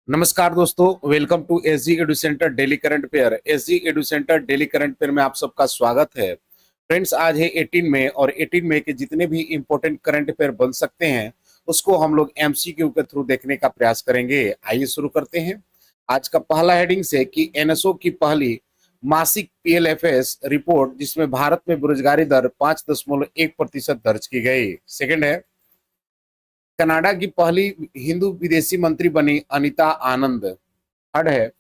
नमस्कार दोस्तों, welcome to SG Edu Centre daily current affair. SG Edu Centre daily current affair में आप सबका स्वागत है। फ्रेंड्स, आज है 18 मई और 18 मई के जितने भी इंपॉर्टेंट करंट अफेयर बन सकते हैं उसको हम लोग एमसीक्यू के थ्रू देखने का प्रयास करेंगे। आइए शुरू करते हैं। आज का पहला हेडिंग से कि एनएसओ की पहली मासिक पीएलएफएस रिपोर्ट जिसमें भारत में बेरोजगारी दर 5.1% दर्ज की गई। सेकंड है, कनाडा की पहली हिंदू विदेशी मंत्री बनी अनीता आनंद। थर्ड है,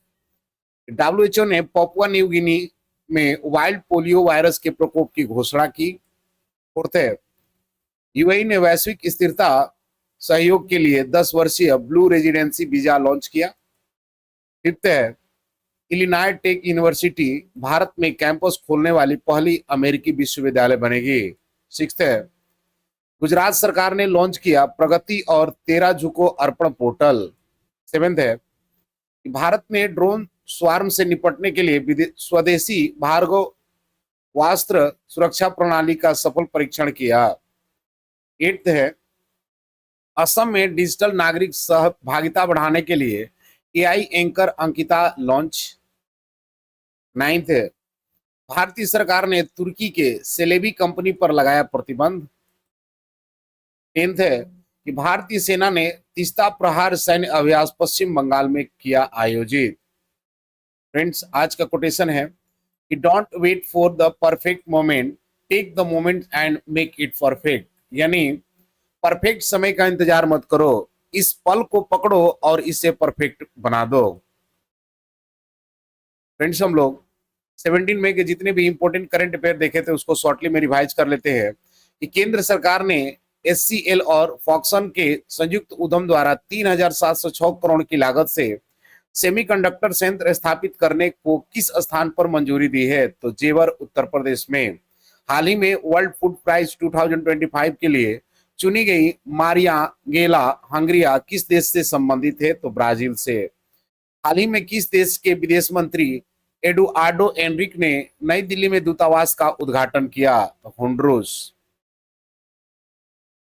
डब्ल्यूएचओ ने पापुआ न्यू गिनी में वाइल्ड पोलियो वायरस के प्रकोप की घोषणा की। फोर्थ है, यूएई ने वैश्विक स्थिरता सहयोग के लिए 10 वर्षीय ब्लू रेजिडेंसी वीजा लॉन्च किया। फिफ्थ है, इलिनॉय टेक यूनिवर्सिटी भारत में कैंपस खोलने वाली पहली अमेरिकी विश्वविद्यालय बनेगी। सिक्स्थ है, गुजरात सरकार ने लॉन्च किया प्रगति और तेरा झुको अर्पण पोर्टल। सेवेंथ है, भारत ने ड्रोन स्वार्म से निपटने के लिए स्वदेशी भार्गव वास्त्र सुरक्षा प्रणाली का सफल परीक्षण किया। एट्थ है, असम में डिजिटल नागरिक सहभागिता बढ़ाने के लिए AI anchor Ankita launch. Ninth है, भारतीय सरकार ने तुर्की के सेलेबी कंपनी पर लगाया प्रतिबंध। टेंथ है कि भारतीय सेना ने तीस्ता प्रहार सैन्य अभ्यास पश्चिम बंगाल में किया आयोजित। फ्रेंड्स, आज का कोटेशन है कि don't wait for the perfect moment, take the moment and make it perfect. यानी परफेक्ट समय का इंतजार मत करो, इस पल को पकड़ो और इसे परफेक्ट बना दो। फ्रेंड्स, हम लोग 17 मई के जितने भी इंपॉर्टेंट करंट अफेयर देखे थे उसको शॉर्टली में रिवाइज कर लेते हैं कि केंद्र सरकार ने एचसीएल और फॉक्सन के संयुक्त उद्यम द्वारा 3,706 करोड़ की लागत से सेमीकंडक्टर संयंत्र स्थापित करने को किस स्थान पर मंजूरी दी है? तो जेवर, उत्तर प्रदेश में। हाल ही में वर्ल्ड फूड प्राइज 2025 के लिए चुनी गई मारिया गेला हंगरिया किस देश से संबंधित है? तो ब्राजील से। हाल ही में किस देश के विदेश मंत्री एडुआर्डो एनरिक ने नई दिल्ली में दूतावास का उद्घाटन किया? तो होंडुरास।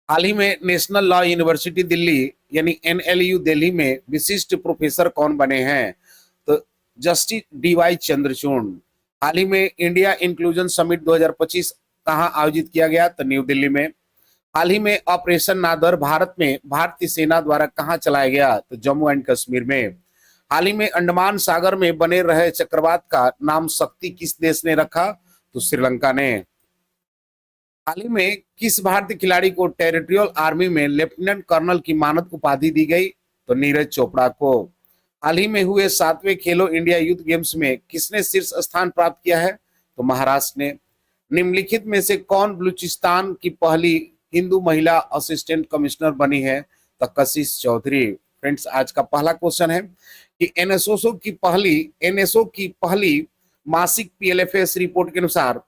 हाल ही में नेशनल लॉ यूनिवर्सिटी दिल्ली यानी एनएलयू दिल्ली में विशिष्ट प्रोफेसर कौन बने हैं? तो जस्टिस डीवाई चंद्रचूड़। हाल ही में इंडिया इंक्लूजन समिट 2025 कहां आयोजित किया गया? तो न्यू दिल्ली में। हाल ही में ऑपरेशन नादर भारत में भारतीय सेना द्वारा कहां चलाया गया? तो जम्मू एंड कश्मीर में। हाल ही में अंडमान सागर में बने रहे चक्रवात का नाम शक्ति किस देश ने रखा? तो श्रीलंका ने। हाल ही में किस भारतीय खिलाड़ी को टेरिटोरियल आर्मी में लेफ्टिनेंट कर्नल की मानद उपाधि दी गई? तो नीरज चोपड़ा को। हाल ही में हुए 7वें खेलो इंडिया यूथ गेम्स में किसने शीर्ष स्थान प्राप्त किया है? तो महाराष्ट्र ने। निम्नलिखित में से कौन बलूचिस्तान की पहली हिंदू महिला असिस्टेंट कमिश्नर बनी है? तो कशिश चौधरी। फ्रेंड्स, आज का पहला क्वेश्चन है कि एनएसओ की पहली मासिक पीएलएफएस रिपोर्ट के अनुसार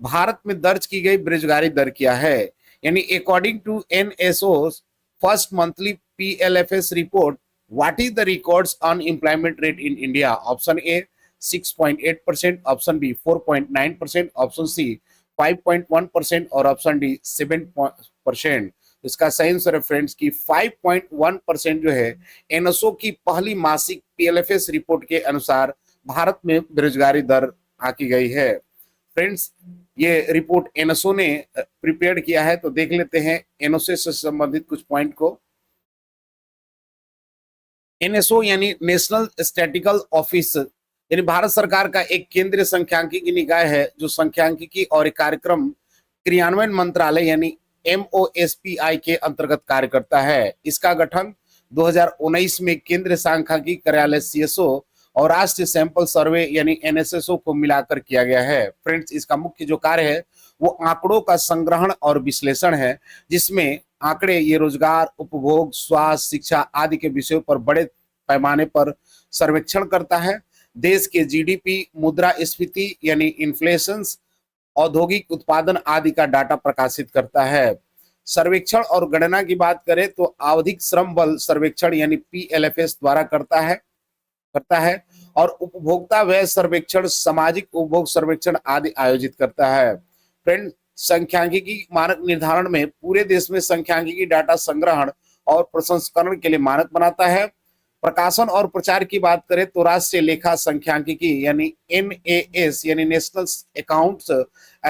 भारत में दर्ज की गई बेरोजगारी दर क्या है? यानी according to NSO first monthly PLFS report, what is the records unemployment rate in India? Option A 6.8%, option B 4.9%, option C 5.1% और ऑप्शन डी 7%। इसका सही आंसर है फ्रेंड्स की 5.1% जो है एनएसओ की पहली मासिक पीएलएफएस रिपोर्ट के अनुसार भारत में बेरोजगारी दर आकी गई है। फ्रेंड्स, ये रिपोर्ट एनएसओ ने प्रिपेयर किया है, तो देख लेते हैं एनएसओ से संबंधित कुछ पॉइंट को। एनएसओ यानी नेशनल स्टैटिकल ऑफिस यानी भारत सरकार का एक केंद्रीय सांख्यिकी निकाय है जो सांख्यिकी और कार्यक्रम क्रियान्वयन मंत्रालय यानी एमओएसपीआई के अंतर्गत कार्य करता है। इसका गठन 2019 में केंद्रीय सांख्यिकी कार्यालय सीएसओ और राष्ट्रीय सैंपल सर्वे यानी एनएसएसओ को मिलाकर किया गया है। फ्रेंड्स, इसका मुख्य जो कार्य है वो आंकड़ों का संग्रहण और विश्लेषण है, जिसमें आंकड़े ये रोजगार, उपभोग, स्वास्थ्य, शिक्षा आदि के विषयों पर बड़े पैमाने पर सर्वेक्षण करता है। देश के जीडीपी, मुद्रास्फीति यानी इन्फ्लेशन, औद्योगिक उत्पादन आदि का डाटा प्रकाशित करता है। सर्वेक्षण और गणना की बात करें तो आवधिक श्रम बल सर्वेक्षण यानी पीएलएफएस द्वारा करता है और उपभोक्ता व्यय सर्वेक्षण, सामाजिक उपभोग सर्वेक्षण आदि आयोजित करता है। फ्रेंड, सांख्यिकी मानक निर्धारण में पूरे देश में सांख्यिकी डाटा संग्रहण और प्रसंस्करण के लिए मानक बनाता है। प्रकाशन और प्रचार की बात करें तो राष्ट्रीय लेखा संख्यांकिकी यानी NAS यानी नेशनल अकाउंट्स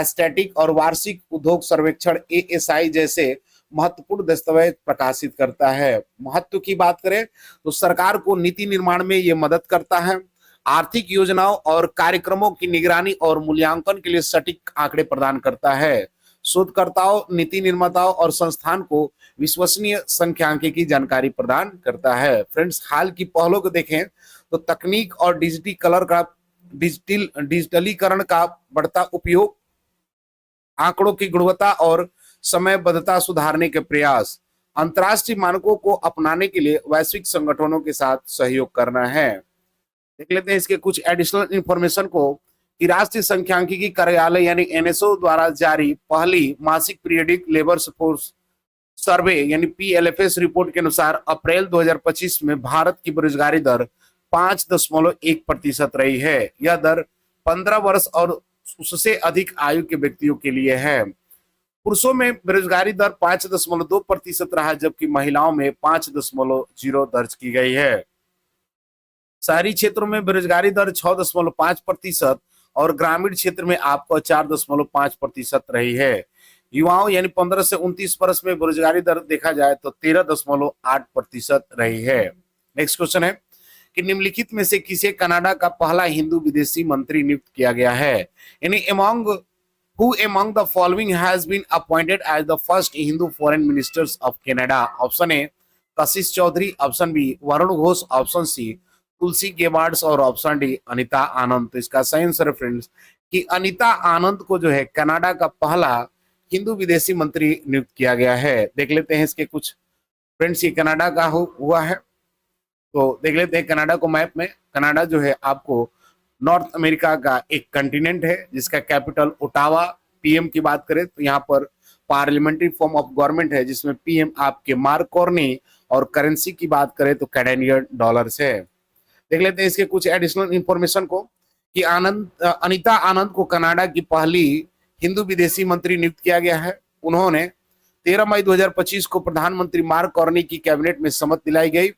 स्टैटिक और वार्षिक उद्योग सर्वेक्षण ASI जैसे महत्वपूर्ण दस्तावेज प्रकाशित करता है। महत्व की बात करें तो सरकार को नीति निर्माण में ये मदद करता है, आर्थिक योजनाओं और कार्यक्रमों की निगरानी और मूल्यांकन के लिए सटीक आंकड़े प्रदान करता है, शोधकर्ताओं, नीति निर्माताओं और संस्थान को विश्वसनीय संख्यांकी की जानकारी प्रदान करता है। फ्रेंड्स, हाल की पहलों को देखें तो तकनीक और डिजिटलीकरण का बढ़ता उपयोग, आंकड़ों की गुणवत्ता और समयबद्धता सुधारने के प्रयास, अंतर्राष्ट्रीय मानकों को अपनाने के लिए वैश्विक संगठनों के साथ सहयोग करना है। देख लेते हैं इसके कुछ एडिशनल इंफॉर्मेशन को कि राष्ट्रीय संख्यांकिकी कार्यालय यानी NSO द्वारा जारी पहली मासिक पीरियडिक लेबर फोर्स सर्वे यानी PLFS रिपोर्ट के अनुसार अप्रैल 2025 में भारत की बेरोजगारी दर 5.1% रही है। यह दर 15 वर्ष और उससे अधिक आयु के व्यक्तियों के लिए है। पुरुषों में बेरोजगारी दर 5.2% रहा, जबकि महिलाओं में 5.0 दर्ज की गई है। शहरी क्षेत्रों में बेरोजगारी दर 6.5% और ग्रामीण क्षेत्र में आपको 4.5% रही है। युवाओं यानी 15 से 29 वर्ष में बेरोजगारी दर देखा जाए तो 13.8% रही है। नेक्स्ट क्वेश्चन है कि निम्नलिखित में से किसे कनाडा का पहला हिंदू विदेशी मंत्री नियुक्त किया गया है, यानी who among the following has been appointed as the first Hindu foreign ministers of Canada? Option A Kashish Chaudhary, option B Varun Ghosh, option C Tulsi Gabbards और ऑप्शन डी अनीता आनंद। तो इसका सही आंसर है फ्रेंड्स कि अनीता आनंद को जो है कनाडा का पहला हिंदू विदेशी मंत्री नियुक्त किया गया है। देख लेते हैं इसके कुछ फ्रेंड्स, ये कनाडा का हुआ है, तो देख लेते हैं कनाडा को मैप में। कनाडा जो है आपको नॉर्थ अमेरिका का एक कंटिनेंट है जिसका कैपिटल ओटावा। PM की बात करें तो यहाँ पर पार्लियामेंट्री फॉर्म ऑफ गवर्नमेंट है जिसमें PM आपके मार्क कार्नी और करेंसी की बात करें तो कैनेडियन डॉलर्स है। देख लेते हैं इसके कुछ एडिशनल इंफॉर्मेशन को कि अनीता आनंद को कनाडा की पहली हिंदू विदेशी मंत्री नियुक्त किया गया है। उन्होंने 13 मई 2025 को प्रधानमंत्री मार्क कार्नी की कैबिनेट में शपथ दिलाई गई,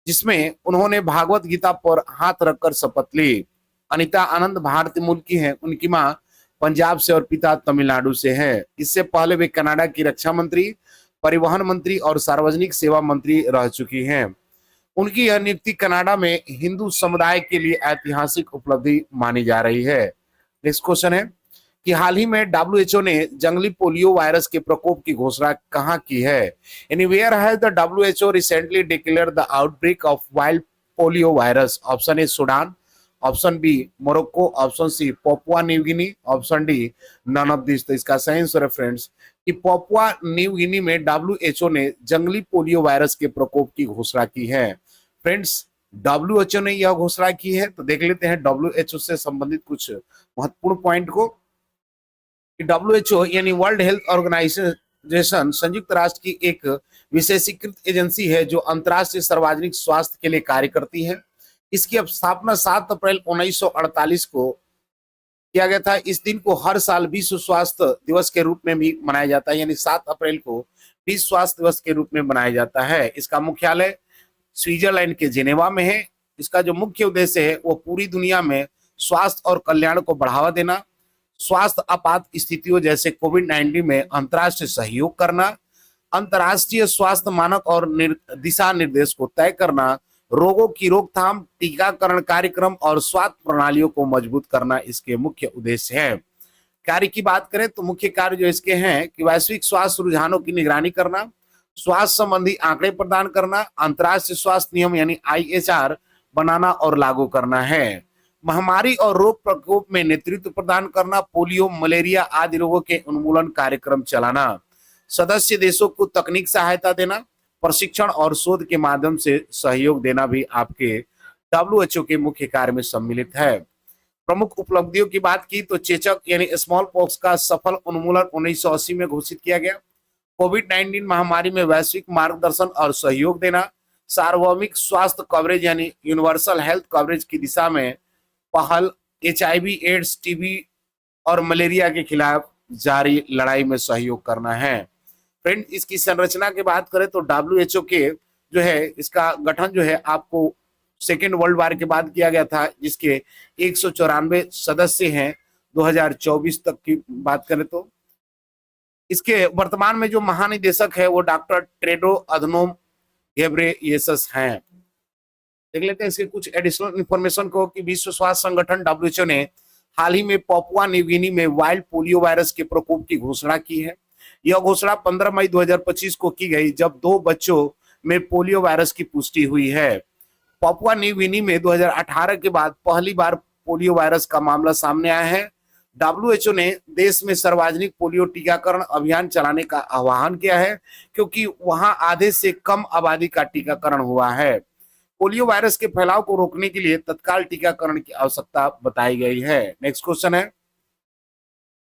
जिसमें उन्होंने भागवत गीता पर हाथ रखकर शपथ ली। अनीता आनंद भारतीय मूल की हैं, उनकी मां पंजाब से और पिता तमिलनाडु से हैं। इससे पहले वे कनाडा की रक्षा मंत्री, परिवहन मंत्री और सार्वजनिक सेवा मंत्री रह चुकी हैं। उनकी यह नियुक्ति कनाडा में हिंदू समुदाय के लिए ऐतिहासिक उपलब्धि मानी जा रही है। नेक्स्ट क्वेश्चन है कि हाल ही में WHO ने जंगली पोलियो वायरस के प्रकोप की घोषणा कहां की है, यानी where has the WHO recently declared the outbreak of wild polio virus? Option A Sudan, option B Morocco, option C Papua New Guinea, option D none of this. तो इसका सही आंसर है फ्रेंड्स कि पापुआ न्यू गिनी में WHO ने जंगली polio virus के प्रकोप की घोषणा की है। फ्रेंड्स, WHO ने यह घोषणा की है, तो देख लेते हैं WHO से संबंधित कुछ महत्वपूर्ण पॉइंट को। WHO यानी वर्ल्ड हेल्थ ऑर्गेनाइजेशन संयुक्त राष्ट्र की एक विशेषीकृत एजेंसी है जो अंतर्राष्ट्रीय सार्वजनिक स्वास्थ्य के लिए कार्य करती है। इसकी स्थापना 7 अप्रैल 1948 को किया गया था। इस दिन को हर साल विश्व स्वास्थ्य दिवस के रूप में भी मनाया जाता है, यानी 7 अप्रैल को विश्व स्वास्थ्य दिवस के रूप में मनाया जाता है। इसका मुख्यालय स्विट्जरलैंड के जेनेवा में है। इसका जो मुख्य उद्देश्य है वो पूरी दुनिया में स्वास्थ्य और कल्याण को बढ़ावा देना, स्वास्थ्य आपात स्थितियों जैसे कोविड-19 में अंतर्राष्ट्रीय सहयोग करना, अंतर्राष्ट्रीय स्वास्थ्य मानक और दिशा निर्देश को तय करना, रोगों की रोकथाम, टीकाकरण कार्यक्रम और स्वास्थ्य प्रणालियों को मजबूत करना इसके मुख्य उद्देश्य है। कार्य की बात करें तो मुख्य कार्य जो इसके हैं कि वैश्विक स्वास्थ्य रुझानों की निगरानी करना, स्वास्थ्य संबंधी आंकड़े प्रदान करना, अंतर्राष्ट्रीय स्वास्थ्य नियम यानी IHR बनाना और लागू करना है, महामारी और रोग प्रकोप में नेतृत्व प्रदान करना, पोलियो, मलेरिया आदि रोगों के उन्मूलन कार्यक्रम चलाना, सदस्य देशों को तकनीक सहायता देना, प्रशिक्षण और शोध के माध्यम से सहयोग देना भी आपके WHO के मुख्य कार्य में सम्मिलित है। प्रमुख उपलब्धियों की बात की तो चेचक यानी स्मॉल पॉक्स का सफल उन्मूलन 1980 में घोषित किया गया, कोविड-19 महामारी में वैश्विक मार्गदर्शन और सहयोग देना, सार्वभौमिक स्वास्थ्य कवरेज यानी यूनिवर्सल हेल्थ कवरेज की दिशा में पहल, HIV, एड्स, TB और मलेरिया के खिलाफ जारी लड़ाई में सहयोग करना है। फ्रेंड, इसकी संरचना की बात करें तो WHO के जो है इसका गठन जो है आपको सेकेंड वर्ल्ड वार के बाद किया गया था, जिसके 194 सदस्य हैं 2024 तक की बात करें तो। इसके वर्तमान में जो महानिदेशक है वो डॉक्टर टेड्रो अधनोम घेब्रेयेसस हैं। देख लेते हैं इसके कुछ एडिशनल इंफॉर्मेशन को कि विश्व स्वास्थ्य संगठन डब्ल्यूएचओ ने हाल ही में पापुआ न्यू गिनी में वाइल्ड पोलियो वायरस के प्रकोप की घोषणा की है। यह घोषणा 15 मई 2025 को की गई, जब 2 बच्चों में पोलियो वायरस की पुष्टि हुई है। पापुआ न्यू गिनी में 2018 के बाद पहली बार पोलियो वायरस का मामला सामने आया है। डब्ल्यूएचओ ने देश में सार्वजनिक पोलियो टीकाकरण अभियान चलाने का आह्वान किया है, क्योंकि वहां आधे से कम आबादी का टीकाकरण हुआ है। पोलियो वायरस के फैलाव को रोकने के लिए तत्काल टीकाकरण की आवश्यकता बताई गई है। नेक्स्ट क्वेश्चन है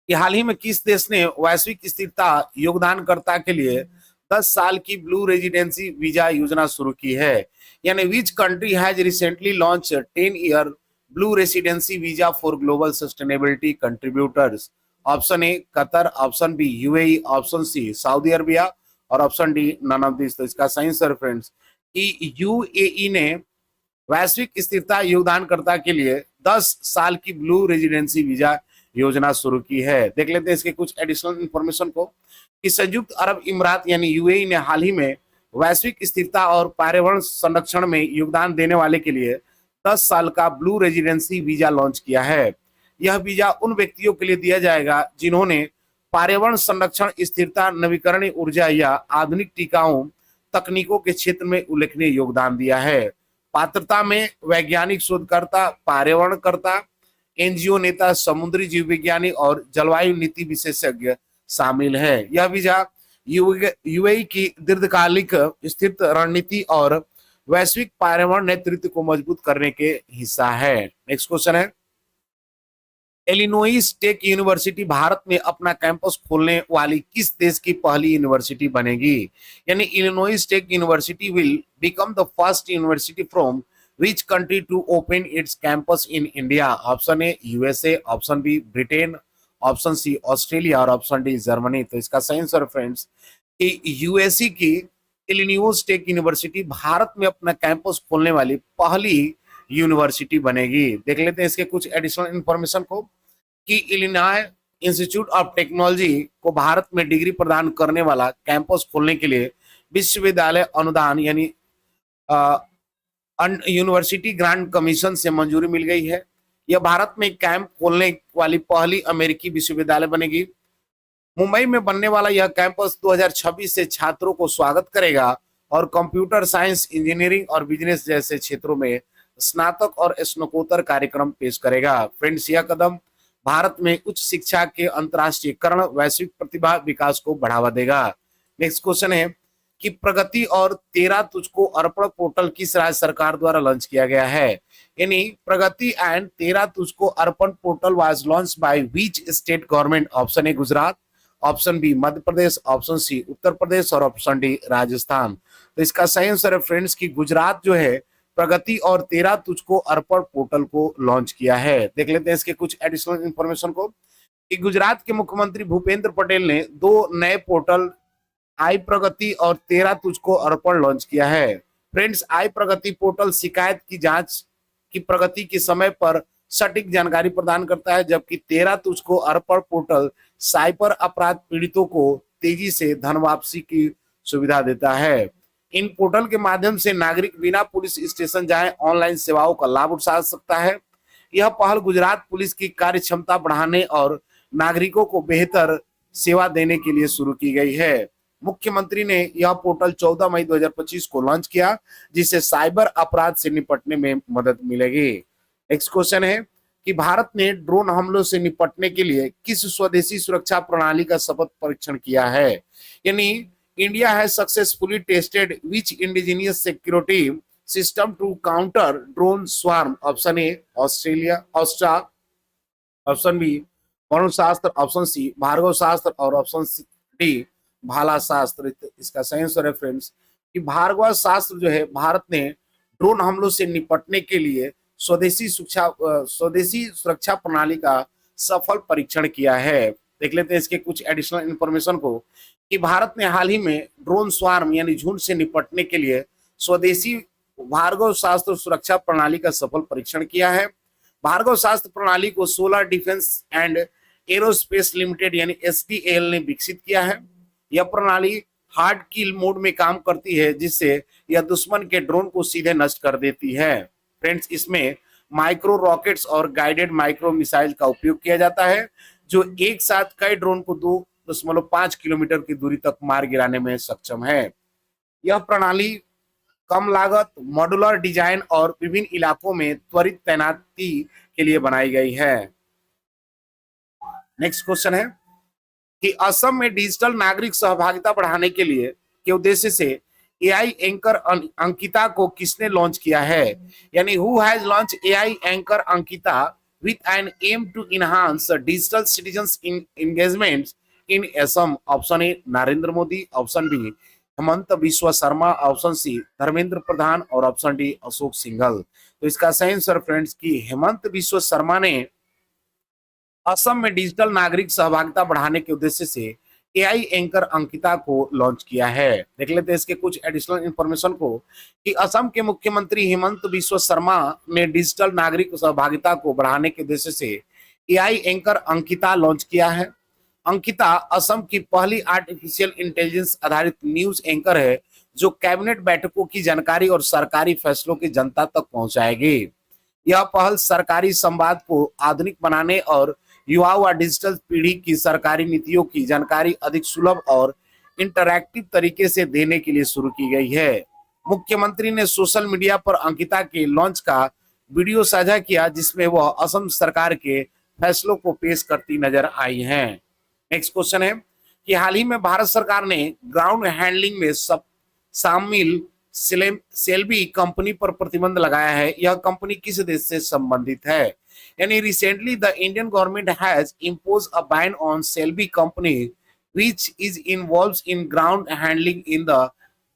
कि हाल ही में किस देश ने वैश्विक स्थिरता योगदानकर्ता के लिए 10 साल की ब्लू रेजिडेंसी वीजा योजना शुरू की है। यानी which country has recently launch 10-year blue residency visa for global sustainability contributors. Option A Qatar, option B UAE, option C Saudi Arabia और option D none of this. तो इसका सही answer friends कि यूएई ने वैश्विक स्थिरता योगदानकर्ता के लिए 10 साल की ब्लू रेजिडेंसी वीजा योजना शुरू की है। देख लेते हैं इसके कुछ एडिशनल इंफॉर्मेशन को कि संयुक्त अरब इमारात यानी यूएई ने हाल ही में वैश्विक स्थिरता और पर्यावरण संरक्षण में योगदान देने वाले के लिए 10 साल का ब्लू रेजिडेंसी वीजा लॉन्च किया है। यह वीजा उन व्यक्तियों के लिए दिया जाएगा जिन्होंने पर्यावरण संरक्षण, स्थिरता, नवीकरणीय ऊर्जा या आधुनिक टीकाओं तकनीकों के क्षेत्र में उल्लेखनीय योगदान दिया है। पात्रता में वैज्ञानिक शोधकर्ता, पर्यावरणकर्ता, एनजीओ नेता, समुद्री जीव विज्ञानी और जलवायु नीति विशेषज्ञ शामिल है। यह वीजा यूएई की दीर्घकालिक स्थिर रणनीति और वैश्विक पर्यावरण नेतृत्व को मजबूत करने के हिस्सा है। नेक्स्ट क्वेश्चन है इलिनोइस टेक यूनिवर्सिटी भारत में अपना कैंपस खोलने वाली किस देश की पहली यूनिवर्सिटी बनेगी। यानी Illinois Tech university will become the first university from which country to open its campus in India. Option A USA, option B Britain, option C Australia और ऑप्शन डी जर्मनी। तो इसका सही आंसर फ्रेंड्स कि USA की Illinois Tech university Bharat में अपना campus खोलने वाली पहली यूनिवर्सिटी बनेगी। देख लेते हैं इसके कुछ एडिशनल इंफॉर्मेशन को कि इलिनॉय इंस्टीट्यूट ऑफ टेक्नोलॉजी को भारत में डिग्री प्रदान करने वाला कैंपस खोलने के लिए विश्वविद्यालय अनुदान यानी यूनिवर्सिटी ग्रांट कमीशन से मंजूरी मिल गई है। यह भारत में कैंप खोलने वाली पहली अमेरिकी विश्वविद्यालय बनेगी। मुंबई में बनने वाला यह कैंपस 2026 से छात्रों को स्वागत करेगा और कंप्यूटर साइंस, इंजीनियरिंग और बिजनेस जैसे क्षेत्रों में स्नातक और स्नातकोत्तर कार्यक्रम पेश करेगा। फ्रेंड्स, यह कदम भारत में उच्च शिक्षा के अंतर्राष्ट्रीयकरण, वैश्विक प्रतिभा विकास को बढ़ावा देगा। नेक्स्ट क्वेश्चन है कि प्रगति और तेरा तुझको अर्पण पोर्टल किस राज्य सरकार द्वारा लॉन्च किया गया है। यानी प्रगति and Tera Tujhko Arpan portal was launch by which state government. Option A Gujarat, option B Madhya Pradesh, option C Uttar Pradesh और ऑप्शन डी राजस्थान। तो इसका सही आंसर है फ्रेंड्स कि गुजरात जो है प्रगति और तेरा तुझको अर्पण पोर्टल को लॉन्च किया है। देख लेते हैं इसके कुछ एडिशनल इंफॉर्मेशन को कि गुजरात के मुख्यमंत्री भूपेंद्र पटेल ने 2 नए पोर्टल आई प्रगति और तेरा तुझको अर्पण लॉन्च किया है। फ्रेंड्स, आई प्रगति पोर्टल शिकायत की जांच की प्रगति के समय पर सटीक जानकारी प्रदान करता है, जबकि तेरा तुझको अर्पण पोर्टल साइबर अपराध पीड़ितों को तेजी से धन वापसी की सुविधा देता है। इन पोर्टल के माध्यम से नागरिक बिना पुलिस स्टेशन जाए ऑनलाइन सेवाओं का लाभ उठा सकता है। यह पहल गुजरात पुलिस की कार्य क्षमता बढ़ाने और नागरिकों को बेहतर सेवा देने के लिए शुरू की गई है। मुख्यमंत्री ने यह पोर्टल 14 मई 2025 को लॉन्च किया, जिससे साइबर अपराध से निपटने में मदद मिलेगी। नेक्स्ट क्वेश्चन है कि भारत ने ड्रोन हमलों से निपटने के लिए किस स्वदेशी सुरक्षा प्रणाली का सफल परीक्षण किया है। यानी India has successfully tested which indigenous security system to counter drone swarm. Option A Australia, option B Varun Shastra, option सी भार्गव शास्त्र और ऑप्शन डी भाला शास्त्र। इसका सही आंसर है फ्रेंड्स कि भार्गव शास्त्र जो है भारत ने ड्रोन हमलों से निपटने के लिए स्वदेशी सुरक्षा प्रणाली का सफल परीक्षण किया है। देख लेते हैं इसके कुछ एडिशनल इंफॉर्मेशन को कि भारत ने हाल ही में ड्रोन स्वार्म यानी झुंड से निपटने के लिए स्वदेशी भार्गव शास्त्र सुरक्षा प्रणाली का सफल परीक्षण किया है। भार्गव शास्त्र प्रणाली को solar defence and aerospace limited यानी एसडीएल ने विकसित किया है। यह प्रणाली हार्ड किल मोड में काम करती है, जिससे यह दुश्मन के ड्रोन को सीधे नष्ट कर देती है। फ्रेंड्स, इसमें माइक्रो रॉकेट्स और गाइडेड माइक्रो मिसाइल का उपयोग किया जाता है, जो एक साथ कई ड्रोन को 2.5 किलोमीटर की दूरी तक मार गिराने में सक्षम है। यह प्रणाली कम लागत, मॉड्यूलर डिजाइन और विभिन्न इलाकों में त्वरित तैनाती के लिए बनाई गई है। नेक्स्ट क्वेश्चन है कि असम में डिजिटल नागरिक सहभागिता बढ़ाने के उद्देश्य से एआई एंकर अंकिता को किसने लॉन्च किया है? यानी who has launch AI anchor Ankita with an aim to enhance digital citizens engagement in Assam? Option A Narendra Modi, option B Hemant Biswa Sharma, option C Dharmendra Pradhan और ऑप्शन डी अशोक सिंघल। तो इसका सही आंसर फ्रेंड्स की हेमंत बिस्वा शर्मा ने असम में डिजिटल नागरिक सहभागिता बढ़ाने के उद्देश्य से एआई एंकर अंकिता को लॉन्च किया है। देख लेते हैं इसके कुछ एडिशनल इंफॉर्मेशन को कि असम के मुख्यमंत्री हेमंत बिस्वा शर्मा ने डिजिटल नागरिक सहभागिता को बढ़ाने के उद्देश्य से एआई एंकर अंकिता लॉन्च किया है। अंकिता असम की पहली आर्टिफिशियल इंटेलिजेंस आधारित न्यूज एंकर है, जो कैबिनेट बैठकों की जानकारी और सरकारी फैसलों की जनता तक पहुंचाएगी। यह पहल सरकारी संवाद को आधुनिक बनाने और युवाओं व डिजिटल पीढ़ी की सरकारी नीतियों की जानकारी अधिक सुलभ और इंटरैक्टिव तरीके से देने के लिए शुरू की गई है। मुख्यमंत्री ने सोशल मीडिया पर अंकिता के लॉन्च का वीडियो साझा किया, जिसमें वह असम सरकार के फैसलों को पेश करती नजर आई हैं। नेक्स्ट क्वेश्चन है कि हाल ही में भारत सरकार ने ग्राउंड हैंडलिंग में शामिल सेल्बी कंपनी पर प्रतिबंध लगाया है। यह कंपनी किस देश से संबंधित है? यानी recently the Indian government has impose a ban on Celebi company which is involved in ground handling in the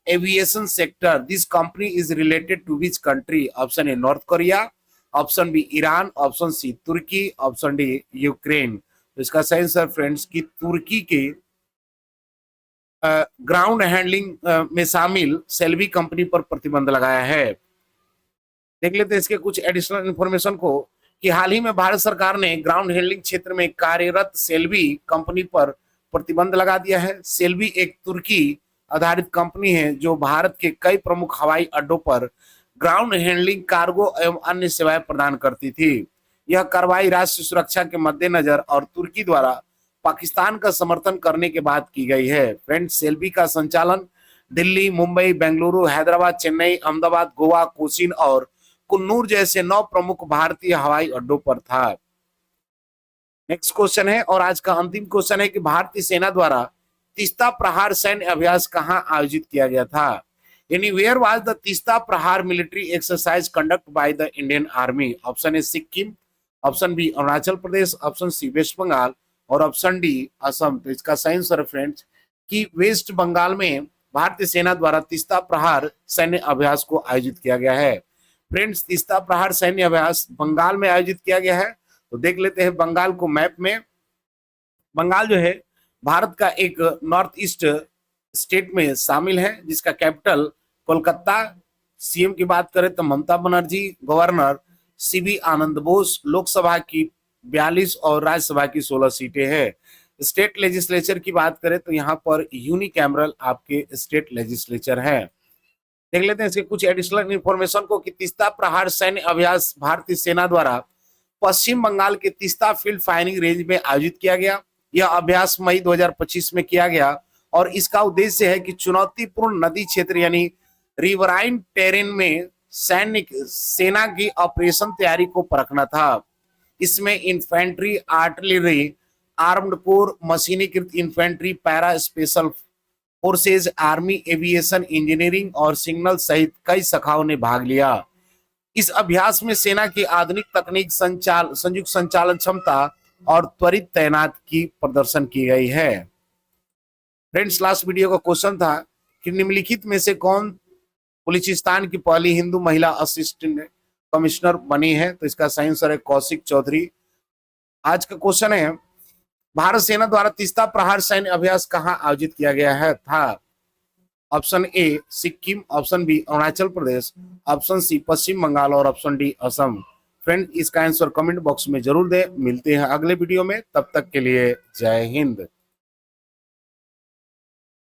aviation sector. This company is related to which country? Option A North Korea, option B Iran, option C Turkey, option D Ukraine. तो इसका सही answer friends की तुर्की के ground handling में शामिल Shelby company पर प्रतिबंध लगाया है। देख लेते हैं इसके कुछ एडिशनल इंफॉर्मेशन को कि हाल ही में भारत सरकार ने ग्राउंड हैंडलिंग क्षेत्र में कार्यरत सेल्बी कंपनी पर प्रतिबंध लगा दिया है। सेल्बी एक तुर्की आधारित कंपनी है, जो भारत के कई प्रमुख हवाई अड्डों पर ग्राउंड हैंडलिंग, कार्गो एवं अन्य सेवाएं प्रदान करती थी। यह कार्रवाई राष्ट्रीय सुरक्षा के मद्देनजर और तुर्की द्वारा पाकिस्तान का समर्थन करने के बाद की गई है। फ्रेंड्स, सेल्बी का संचालन दिल्ली, मुंबई, बेंगलुरु, हैदराबाद, चेन्नई, अहमदाबाद, गोवा, कोचीन और कुन्नूर जैसे 9 प्रमुख भारतीय हवाई अड्डों पर था। नेक्स्ट क्वेश्चन है और आज का अंतिम क्वेश्चन है कि भारतीय सेना द्वारा तीस्ता प्रहार सैन्य अभ्यास कहां आयोजित किया गया था? यानी where was the Teesta Prahar military exercise conduct by the Indian army? Option A Sikkim, option B Arunachal Pradesh, option C West Bengal और ऑप्शन डी असम। तो इसका सही आंसर फ्रेंड्स कि वेस्ट बंगाल में भारतीय सेना द्वारा तीस्ता प्रहार सैन्य अभ्यास को आयोजित किया गया है। फ्रेंड्स, तीस्ता प्रहार सैन्य अभ्यास बंगाल में आयोजित किया गया है। तो देख लेते हैं बंगाल को मैप में। बंगाल जो है भारत का एक नॉर्थ ईस्ट स्टेट में शामिल है, जिसका कैपिटल कोलकाता। सीएम की बात करें तो ममता बनर्जी, गवर्नर सीबी आनंद बोस, लोकसभा की 42 और राज्यसभा की 16 सीटें हैं। स्टेट लेजिस्लेचर की बात करें तो यहाँ पर यूनिकैमरल आपके स्टेट लेजिस्लेचर है। देख लेते हैं इसके कुछ एडिशनल इंफॉर्मेशन को कि तीस्ता प्रहार सैन्य अभ्यास भारतीय सेना द्वारा पश्चिम बंगाल के तीस्ता फील्ड फायरिंग रेंज में आयोजित किया गया। यह अभ्यास मई 2025 में किया गया और इसका उद्देश्य है कि चुनौतीपूर्ण नदी क्षेत्र यानी रिवराइन टेरेन में सैनिक सेना की ऑपरेशन तैयारी को परखना था। इसमें इन्फेंट्री, आर्टिलरी, आर्म्ड कोर, मशीनीकृत infantry, para special forces, army, aviation, engineering और सिग्नल सहित कई शाखाओं ने भाग लिया। इस अभ्यास में सेना की आधुनिक तकनीक, संयुक्त संचालन क्षमता और त्वरित तैनात की प्रदर्शन की गई है। फ्रेंड्स, लास्ट वीडियो का क्वेश्चन था कि निम्नलिखित में से कौन बलूचिस्तान की पहली हिंदू महिला असिस्टेंट कमिश्नर बनी है? तो इसका सही आंसर है कौशिक चौधरी। आज का क्वेश्चन है भारत सेना द्वारा तीस्ता प्रहार सैन्य अभ्यास कहां आयोजित किया गया है था? Option A Sikkim, option B Arunachal Pradesh, option C Paschim Bengal और ऑप्शन डी असम। फ्रेंड इसका आंसर कमेंट बॉक्स में जरूर दें। मिलते हैं अगले वीडियो में, तब तक के लिए जय हिंद।